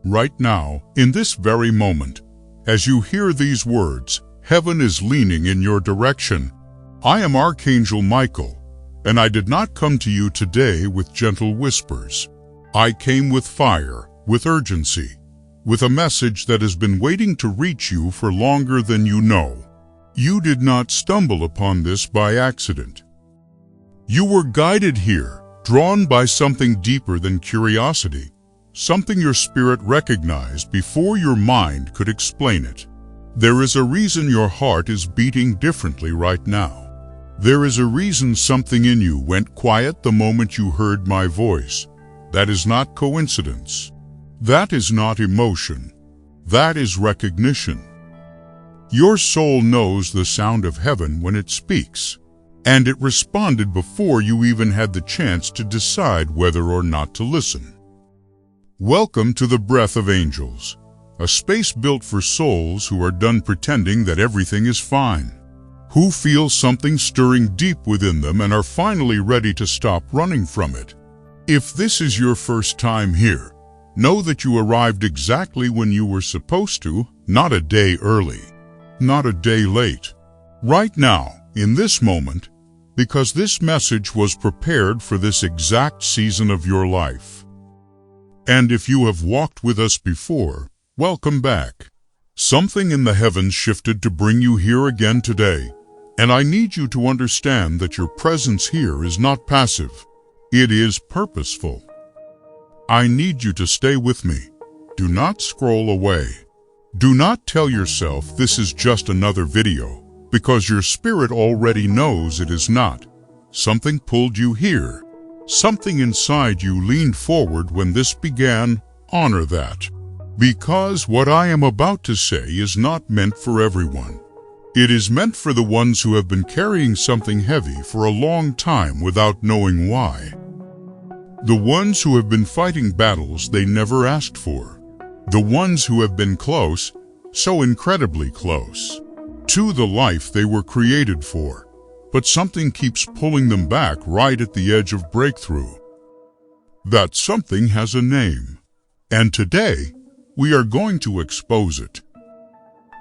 Right now, in this very moment, as you hear these words, heaven is leaning in your direction. I am Archangel Michael, and I did not come to you today with gentle whispers. I came with fire, with urgency, with a message that has been waiting to reach you for longer than you know. You did not stumble upon this by accident. You were guided here, drawn by something deeper than curiosity, something your spirit recognized before your mind could explain it. There is a reason your heart is beating differently right now. There is a reason something in you went quiet the moment you heard my voice. That is not coincidence. That is not emotion. That is recognition. Your soul knows the sound of heaven when it speaks, and it responded before you even had the chance to decide whether or not to listen. Welcome to the Breath of Angels, a space built for souls who are done pretending that everything is fine, who feel something stirring deep within them and are finally ready to stop running from it. If this is your first time here, know that you arrived exactly when you were supposed to, not a day early, not a day late. Right now, in this moment, because this message was prepared for this exact season of your life. And if you have walked with us before, welcome back. Something in the heavens shifted to bring you here again today, and I need you to understand that your presence here is not passive. It is purposeful. I need you to stay with me. Do not scroll away. Do not tell yourself this is just another video, because your spirit already knows it is not. Something pulled you here. Something inside you leaned forward when this began. Honor that. Because what I am about to say is not meant for everyone. It is meant for the ones who have been carrying something heavy for a long time without knowing why. The ones who have been fighting battles they never asked for. The ones who have been close, so incredibly close, to the life they were created for. But something keeps pulling them back right at the edge of breakthrough. That something has a name, and today we are going to expose it.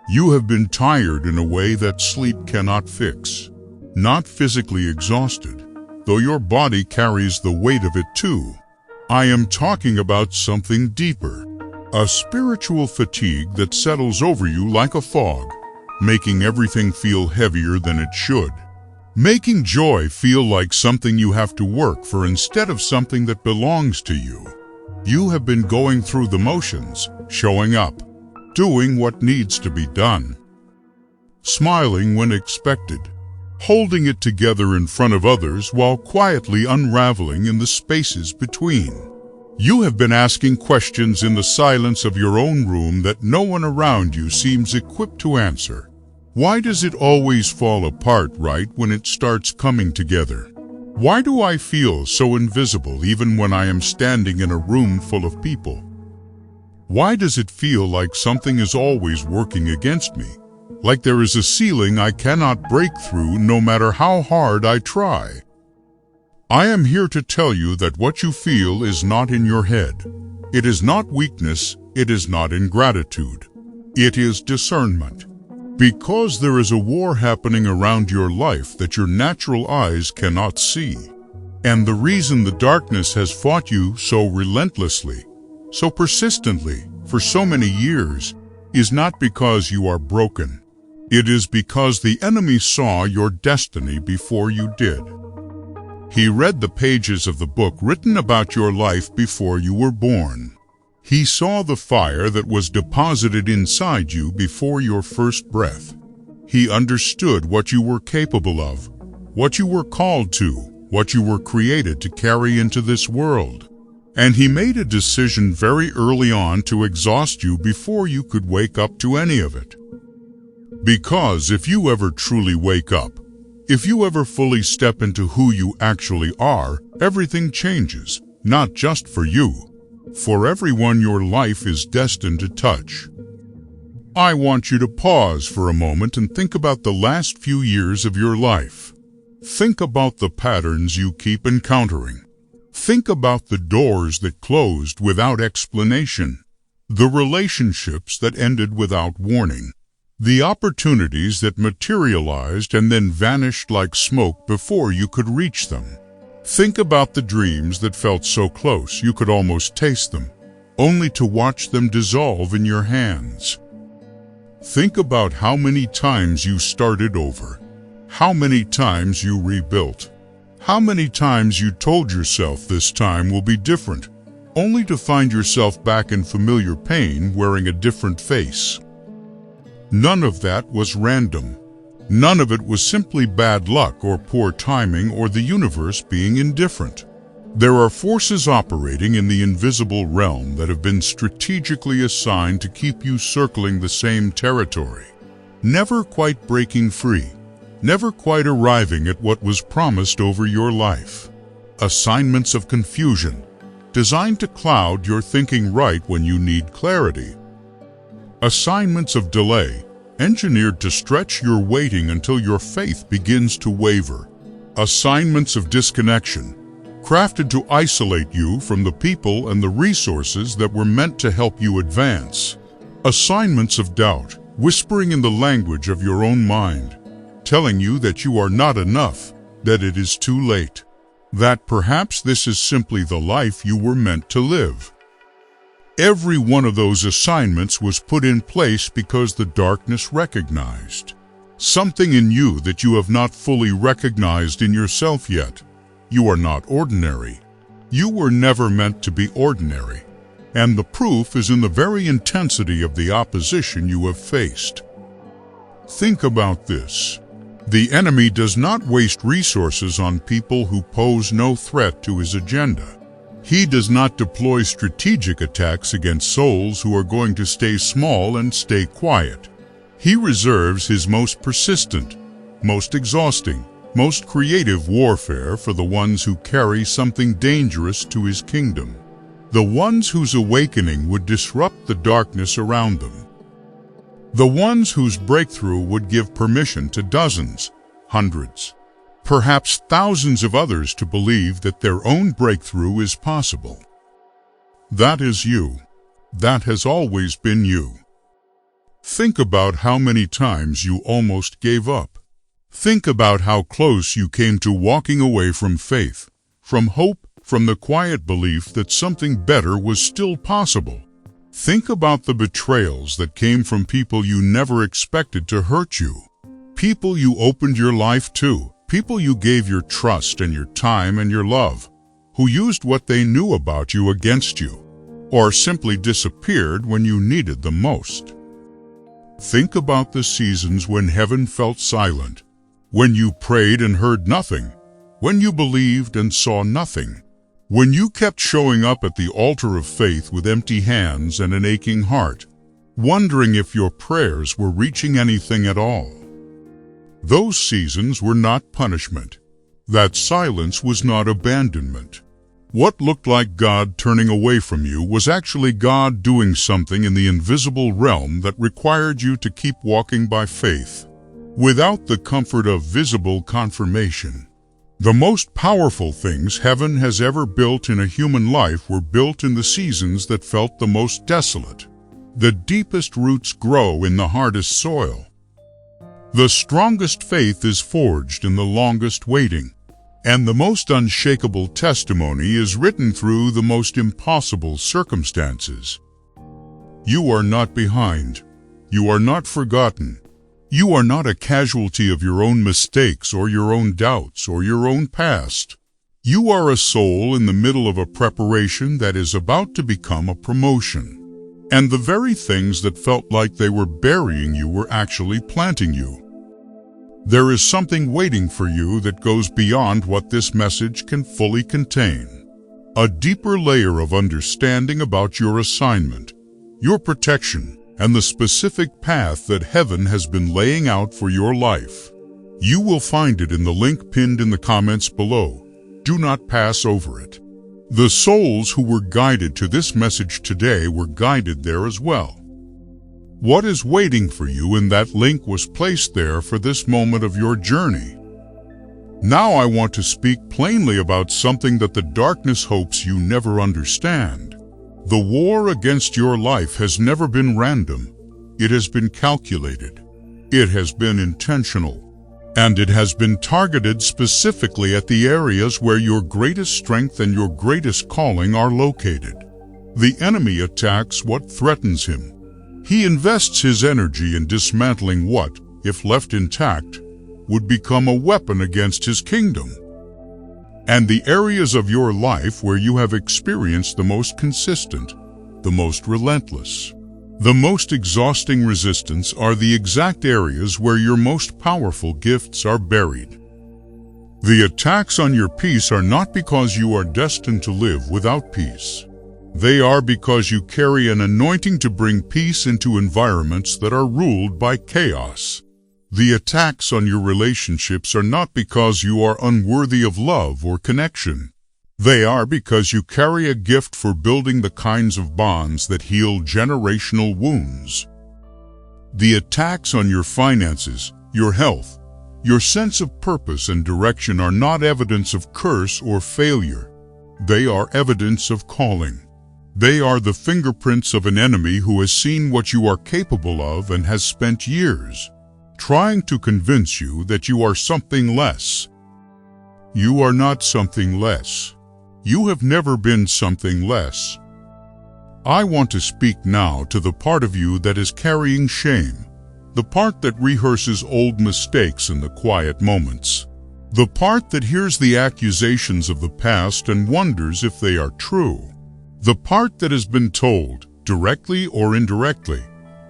You have been tired in a way that sleep cannot fix, not physically exhausted, though your body carries the weight of it too. I am talking about something deeper, a spiritual fatigue that settles over you like a fog, making everything feel heavier than it should. Making joy feel like something you have to work for instead of something that belongs to you. You have been going through the motions, showing up, doing what needs to be done, smiling when expected, holding it together in front of others while quietly unraveling in the spaces between. You have been asking questions in the silence of your own room that no one around you seems equipped to answer. Why does it always fall apart right when it starts coming together? Why do I feel so invisible even when I am standing in a room full of people? Why does it feel like something is always working against me? Like there is a ceiling I cannot break through no matter how hard I try? I am here to tell you that what you feel is not in your head. It is not weakness, it is not ingratitude. It is discernment. Because there is a war happening around your life that your natural eyes cannot see. And the reason the darkness has fought you so relentlessly, so persistently, for so many years, is not because you are broken. It is because the enemy saw your destiny before you did. He read the pages of the book written about your life before you were born. He saw the fire that was deposited inside you before your first breath. He understood what you were capable of, what you were called to, what you were created to carry into this world. And he made a decision very early on to exhaust you before you could wake up to any of it. Because if you ever truly wake up, if you ever fully step into who you actually are, everything changes, not just for you. For everyone your life is destined to touch. I want you to pause for a moment and think about the last few years of your life. Think about the patterns you keep encountering. Think about the doors that closed without explanation. the relationships that ended without warning, the opportunities that materialized and then vanished like smoke before you could reach them. Think about the dreams that felt so close you could almost taste them, only to watch them dissolve in your hands. Think about how many times you started over, how many times you rebuilt, how many times you told yourself this time will be different, only to find yourself back in familiar pain wearing a different face. None of that was random. None of it was simply bad luck or poor timing or the universe being indifferent. There are forces operating in the invisible realm that have been strategically assigned to keep you circling the same territory, never quite breaking free, never quite arriving at what was promised over your life. Assignments of confusion, designed to cloud your thinking right when you need clarity. Assignments of delay, engineered to stretch your waiting until your faith begins to waver. Assignments of disconnection, crafted to isolate you from the people and the resources that were meant to help you advance. Assignments of doubt, whispering in the language of your own mind, telling you that you are not enough, that it is too late, that perhaps this is simply the life you were meant to live. Every one of those assignments was put in place because the darkness recognized something in you that you have not fully recognized in yourself yet. You are not ordinary. You were never meant to be ordinary. And the proof is in the very intensity of the opposition you have faced. Think about this. The enemy does not waste resources on people who pose no threat to his agenda. He does not deploy strategic attacks against souls who are going to stay small and stay quiet. He reserves his most persistent, most exhausting, most creative warfare for the ones who carry something dangerous to his kingdom, the ones whose awakening would disrupt the darkness around them, the ones whose breakthrough would give permission to dozens, hundreds, perhaps thousands of others to believe that their own breakthrough is possible. That is you. That has always been you. Think about how many times you almost gave up. Think about how close you came to walking away from faith, from hope, from the quiet belief that something better was still possible. Think about the betrayals that came from people you never expected to hurt you, people you opened your life to, people you gave your trust and your time and your love, who used what they knew about you against you, or simply disappeared when you needed them most. Think about the seasons when heaven felt silent, when you prayed and heard nothing, when you believed and saw nothing, when you kept showing up at the altar of faith with empty hands and an aching heart, wondering if your prayers were reaching anything at all. Those seasons were not punishment. That silence was not abandonment. What looked like God turning away from you was actually God doing something in the invisible realm that required you to keep walking by faith, without the comfort of visible confirmation. The most powerful things heaven has ever built in a human life were built in the seasons that felt the most desolate. The deepest roots grow in the hardest soil. The strongest faith is forged in the longest waiting, and the most unshakable testimony is written through the most impossible circumstances. You are not behind. You are not forgotten. You are not a casualty of your own mistakes or your own doubts or your own past. You are a soul in the middle of a preparation that is about to become a promotion. And the very things that felt like they were burying you were actually planting you. There is something waiting for you that goes beyond what this message can fully contain. A deeper layer of understanding about your assignment, your protection, and the specific path that heaven has been laying out for your life. You will find it in the link pinned in the comments below. Do not pass over it. The souls who were guided to this message today were guided there as well. What is waiting for you in that link was placed there for this moment of your journey. Now I want to speak plainly about something that the darkness hopes you never understand. The war against your life has never been random. It has been calculated. It has been intentional. And it has been targeted specifically at the areas where your greatest strength and your greatest calling are located. The enemy attacks what threatens him. He invests his energy in dismantling what, if left intact, would become a weapon against his kingdom. And the areas of your life where you have experienced the most consistent, the most relentless, the most exhausting resistance are the exact areas where your most powerful gifts are buried. The attacks on your peace are not because you are destined to live without peace. They are because you carry an anointing to bring peace into environments that are ruled by chaos. The attacks on your relationships are not because you are unworthy of love or connection. They are because you carry a gift for building the kinds of bonds that heal generational wounds. The attacks on your finances, your health, your sense of purpose and direction are not evidence of curse or failure. They are evidence of calling. They are the fingerprints of an enemy who has seen what you are capable of and has spent years trying to convince you that you are something less. You are not something less. You have never been something less. I want to speak now to the part of you that is carrying shame, the part that rehearses old mistakes in the quiet moments, the part that hears the accusations of the past and wonders if they are true, the part that has been told, directly or indirectly,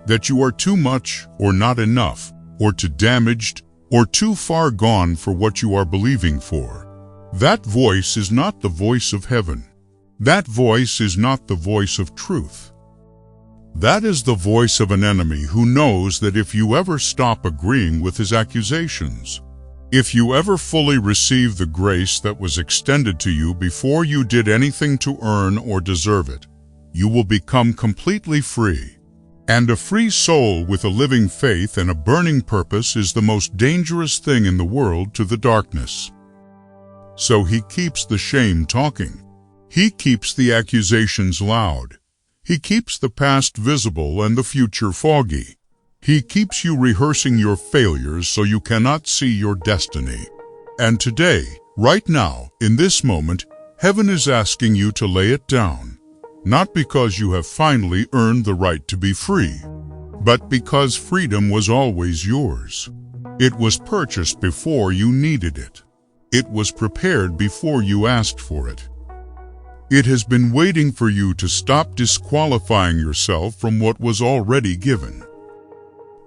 that you are too much or not enough, or too damaged, or too far gone for what you are believing for. That voice is not the voice of heaven. That voice is not the voice of truth. That is the voice of an enemy who knows that if you ever stop agreeing with his accusations, if you ever fully receive the grace that was extended to you before you did anything to earn or deserve it, you will become completely free. And a free soul with a living faith and a burning purpose is the most dangerous thing in the world to the darkness. So he keeps the shame talking. He keeps the accusations loud. He keeps the past visible and the future foggy. He keeps you rehearsing your failures so you cannot see your destiny. And today, right now, in this moment, heaven is asking you to lay it down. Not because you have finally earned the right to be free, but because freedom was always yours. It was purchased before you needed it. It was prepared before you asked for it. It has been waiting for you to stop disqualifying yourself from what was already given.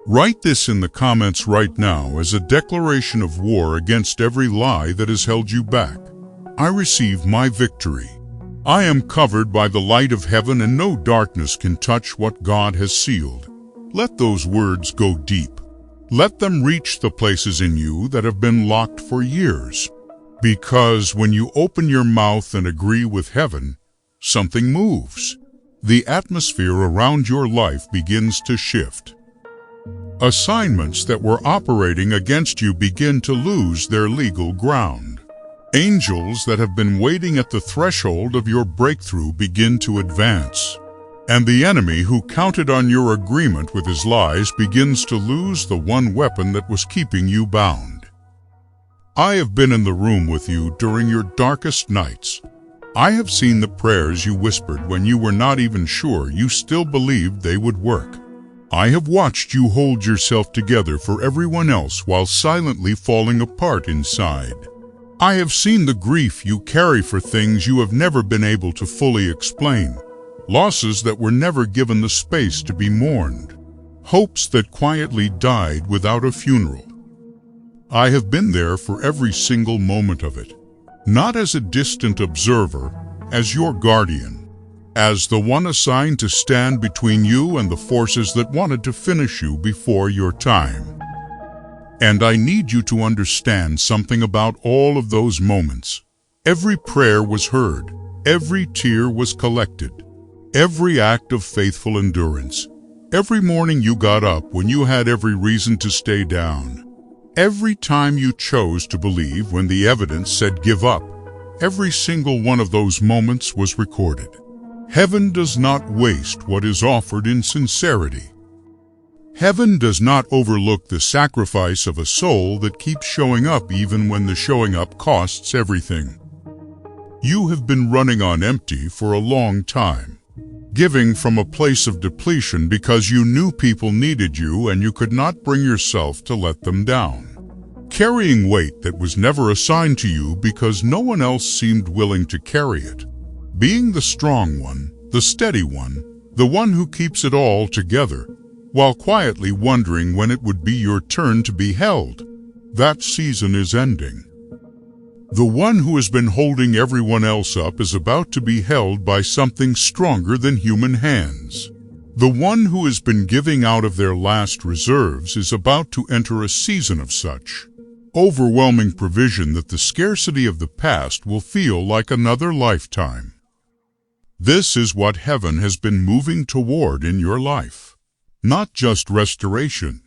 Write this in the comments right now as a declaration of war against every lie that has held you back. I receive my victory. I am covered by the light of heaven, and no darkness can touch what God has sealed. Let those words go deep. Let them reach the places in you that have been locked for years. Because when you open your mouth and agree with heaven, something moves. The atmosphere around your life begins to shift. Assignments that were operating against you begin to lose their legal ground. Angels that have been waiting at the threshold of your breakthrough begin to advance. And the enemy who counted on your agreement with his lies begins to lose the one weapon that was keeping you bound. I have been in the room with you during your darkest nights. I have seen the prayers you whispered when you were not even sure you still believed they would work. I have watched you hold yourself together for everyone else while silently falling apart inside. I have seen the grief you carry for things you have never been able to fully explain, losses that were never given the space to be mourned, hopes that quietly died without a funeral. I have been there for every single moment of it, not as a distant observer, as your guardian, as the one assigned to stand between you and the forces that wanted to finish you before your time. And I need you to understand something about all of those moments. Every prayer was heard, every tear was collected, every act of faithful endurance, every morning you got up when you had every reason to stay down, every time you chose to believe when the evidence said give up, every single one of those moments was recorded. Heaven does not waste what is offered in sincerity. Heaven does not overlook the sacrifice of a soul that keeps showing up even when the showing up costs everything. You have been running on empty for a long time, giving from a place of depletion because you knew people needed you and you could not bring yourself to let them down. Carrying weight that was never assigned to you because no one else seemed willing to carry it. Being the strong one, the steady one, the one who keeps it all together, while quietly wondering when it would be your turn to be held. That season is ending. The one who has been holding everyone else up is about to be held by something stronger than human hands. The one who has been giving out of their last reserves is about to enter a season of such overwhelming provision that the scarcity of the past will feel like another lifetime. This is what heaven has been moving toward in your life. Not just restoration,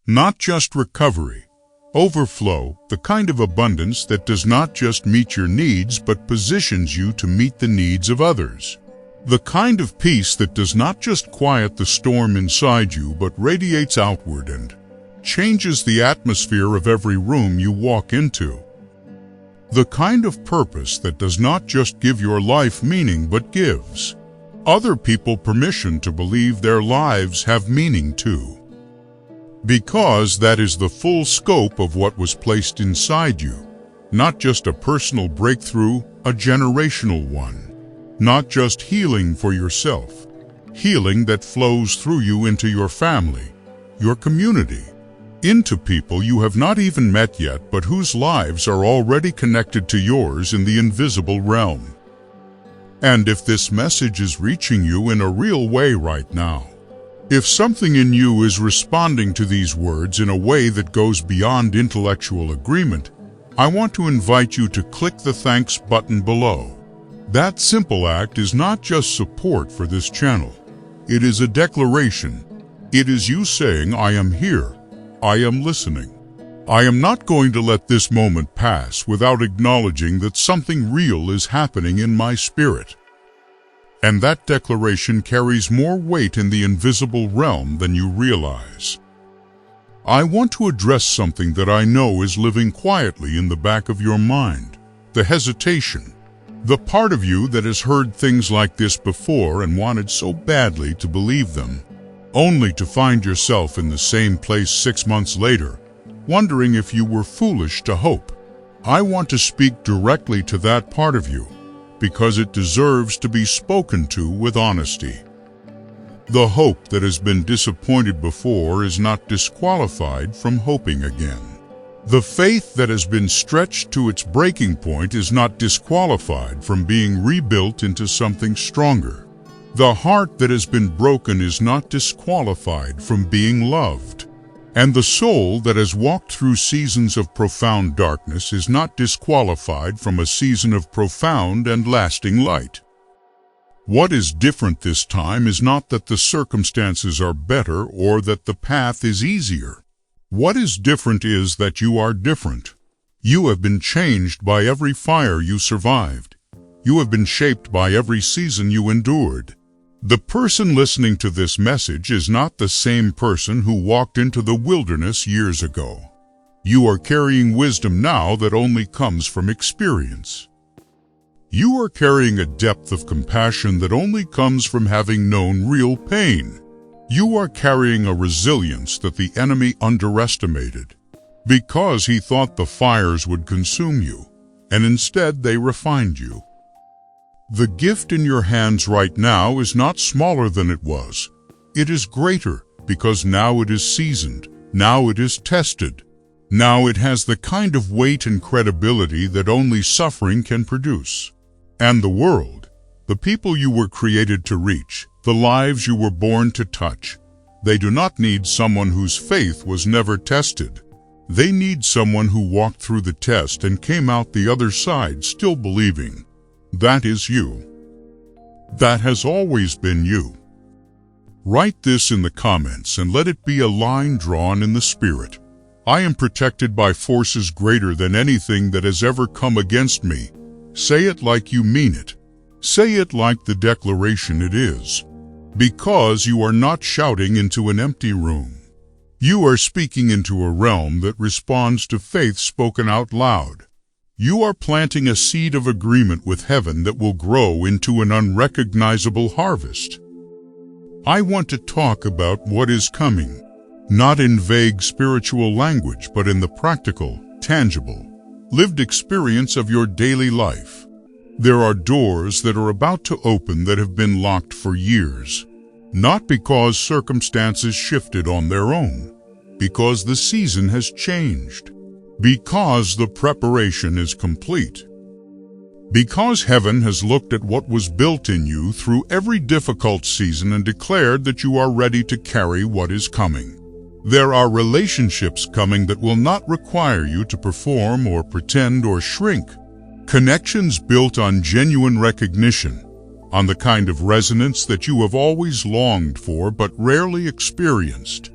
not just recovery, overflow, the kind of abundance that does not just meet your needs but positions you to meet the needs of others. The kind of peace that does not just quiet the storm inside you but radiates outward and changes the atmosphere of every room you walk into. The kind of purpose that does not just give your life meaning but gives other people permission to believe their lives have meaning too. Because that is the full scope of what was placed inside you, not just a personal breakthrough, a generational one. Not just healing for yourself, healing that flows through you into your family, your community, into people you have not even met yet but whose lives are already connected to yours in the invisible realm. And if this message is reaching you in a real way right now, if something in you is responding to these words in a way that goes beyond intellectual agreement, I want to invite you to click the thanks button below. That simple act is not just support for this channel. It is a declaration. It is you saying, I am here. I am listening. I am not going to let this moment pass without acknowledging that something real is happening in my spirit. And that declaration carries more weight in the invisible realm than you realize. I want to address something that I know is living quietly in the back of your mind, the hesitation. The part of you that has heard things like this before and wanted so badly to believe them, only to find yourself in the same place 6 months later, wondering if you were foolish to hope. I want to speak directly to that part of you, because it deserves to be spoken to with honesty. The hope that has been disappointed before is not disqualified from hoping again. The faith that has been stretched to its breaking point is not disqualified from being rebuilt into something stronger. The heart that has been broken is not disqualified from being loved. And the soul that has walked through seasons of profound darkness is not disqualified from a season of profound and lasting light. What is different this time is not that the circumstances are better or that the path is easier. What is different is that you are different. You have been changed by every fire you survived. You have been shaped by every season you endured. The person listening to this message is not the same person who walked into the wilderness years ago. You are carrying wisdom now that only comes from experience. You are carrying a depth of compassion that only comes from having known real pain. You are carrying a resilience that the enemy underestimated because he thought the fires would consume you, and instead they refined you. The gift in your hands right now is not smaller than it was. It is greater because now it is seasoned, now it is tested. Now it has the kind of weight and credibility that only suffering can produce. And the world, the people you were created to reach, the lives you were born to touch, they do not need someone whose faith was never tested. They need someone who walked through the test and came out the other side still believing. That is you. That has always been you. Write this in the comments and let it be a line drawn in the spirit. I am protected by forces greater than anything that has ever come against me. Say it like you mean it. Say it like the declaration it is, because you are not shouting into an empty room. You are speaking into a realm that responds to faith spoken out loud. You are planting a seed of agreement with heaven that will grow into an unrecognizable harvest. I want to talk about what is coming, not in vague spiritual language, but in the practical, tangible, lived experience of your daily life. There are doors that are about to open that have been locked for years, not because circumstances shifted on their own, because the season has changed, because the preparation is complete, because heaven has looked at what was built in you through every difficult season and declared that you are ready to carry what is coming. There are relationships coming that will not require you to perform or pretend or shrink. Connections built on genuine recognition, on the kind of resonance that you have always longed for but rarely experienced.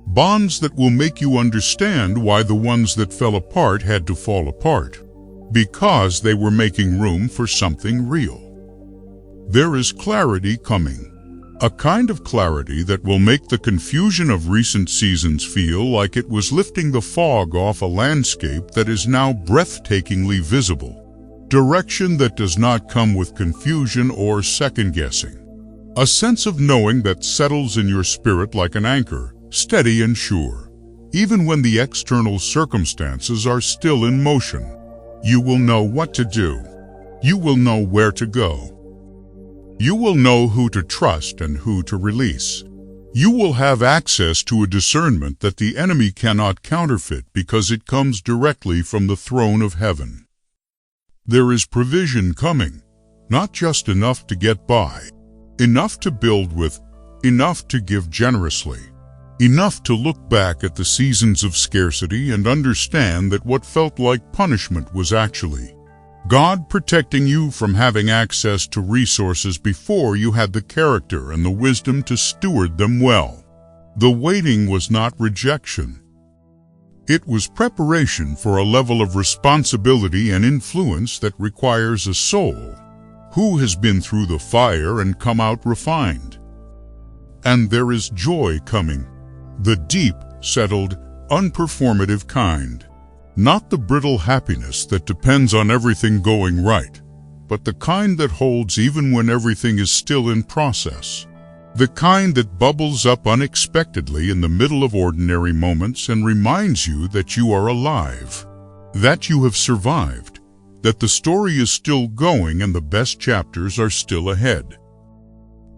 Bonds that will make you understand why the ones that fell apart had to fall apart, because they were making room for something real. There is clarity coming, a kind of clarity that will make the confusion of recent seasons feel like it was lifting the fog off a landscape that is now breathtakingly visible. Direction that does not come with confusion or second-guessing. A sense of knowing that settles in your spirit like an anchor, steady and sure. Even when the external circumstances are still in motion, you will know what to do. You will know where to go. You will know who to trust and who to release. You will have access to a discernment that the enemy cannot counterfeit because it comes directly from the throne of heaven. There is provision coming, not just enough to get by, enough to build with, enough to give generously, enough to look back at the seasons of scarcity and understand that what felt like punishment was actually God protecting you from having access to resources before you had the character and the wisdom to steward them well. The waiting was not rejection. It was preparation for a level of responsibility and influence that requires a soul who has been through the fire and come out refined. And there is joy coming, the deep, settled, unperformative kind. Not the brittle happiness that depends on everything going right, but the kind that holds even when everything is still in process. The kind that bubbles up unexpectedly in the middle of ordinary moments and reminds you that you are alive, that you have survived, that the story is still going and the best chapters are still ahead.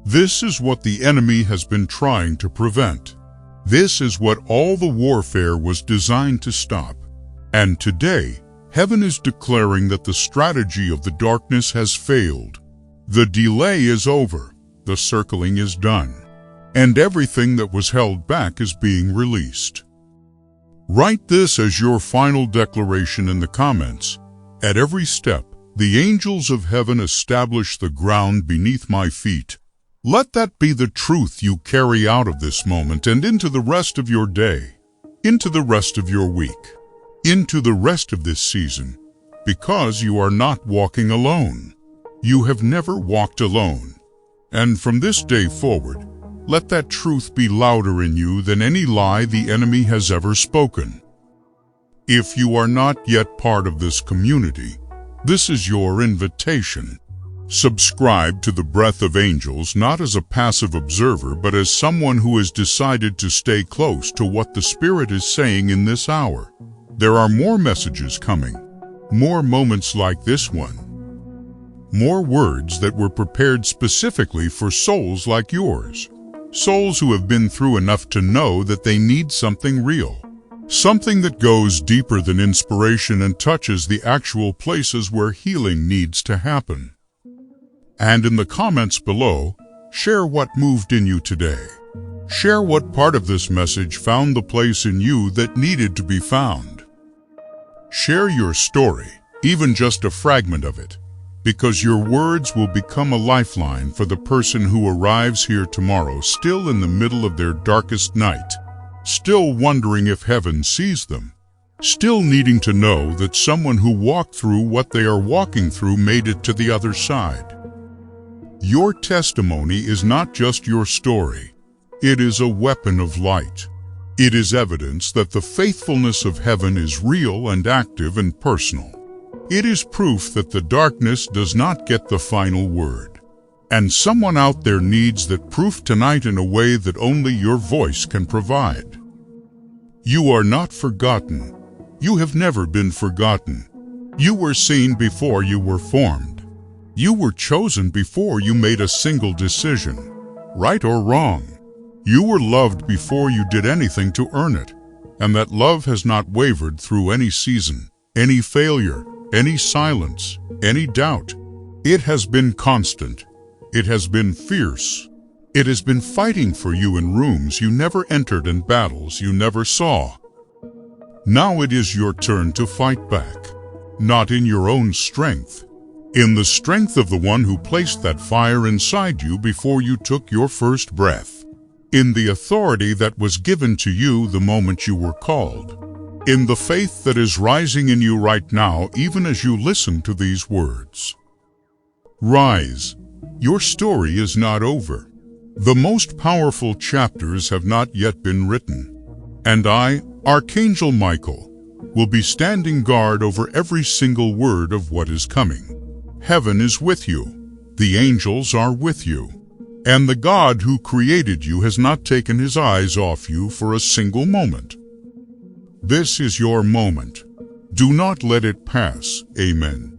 This is what the enemy has been trying to prevent. This is what all the warfare was designed to stop. And today, heaven is declaring that the strategy of the darkness has failed. The delay is over, the circling is done, and everything that was held back is being released. Write this as your final declaration in the comments. At every step, the angels of heaven establish the ground beneath my feet. Let that be the truth you carry out of this moment and into the rest of your day, into the rest of your week, into the rest of this season, because you are not walking alone. You have never walked alone. And from this day forward, let that truth be louder in you than any lie the enemy has ever spoken. If you are not yet part of this community, this is your invitation. Subscribe to the Breath of Angels not as a passive observer, but as someone who has decided to stay close to what the Spirit is saying in this hour. There are more messages coming, more moments like this one, more words that were prepared specifically for souls like yours, souls who have been through enough to know that they need something real, something that goes deeper than inspiration and touches the actual places where healing needs to happen. And in the comments below, share what moved in you today. Share what part of this message found the place in you that needed to be found. Share your story, even just a fragment of it, because your words will become a lifeline for the person who arrives here tomorrow still in the middle of their darkest night, still wondering if heaven sees them, still needing to know that someone who walked through what they are walking through made it to the other side. Your testimony is not just your story. It is a weapon of light. It is evidence that the faithfulness of heaven is real and active and personal. It is proof that the darkness does not get the final word. And someone out there needs that proof tonight in a way that only your voice can provide. You are not forgotten. You have never been forgotten. You were seen before you were formed. You were chosen before you made a single decision, right or wrong. You were loved before you did anything to earn it, and that love has not wavered through any season, any failure, any silence, any doubt. It has been constant. It has been fierce. It has been fighting for you in rooms you never entered and battles you never saw. Now it is your turn to fight back, not in your own strength, in the strength of the one who placed that fire inside you before you took your first breath, in the authority that was given to you the moment you were called, in the faith that is rising in you right now even as you listen to these words. Rise. Your story is not over. The most powerful chapters have not yet been written. And I, Archangel Michael, will be standing guard over every single word of what is coming. Heaven is with you. The angels are with you. And the God who created you has not taken his eyes off you for a single moment. This is your moment. Do not let it pass. Amen.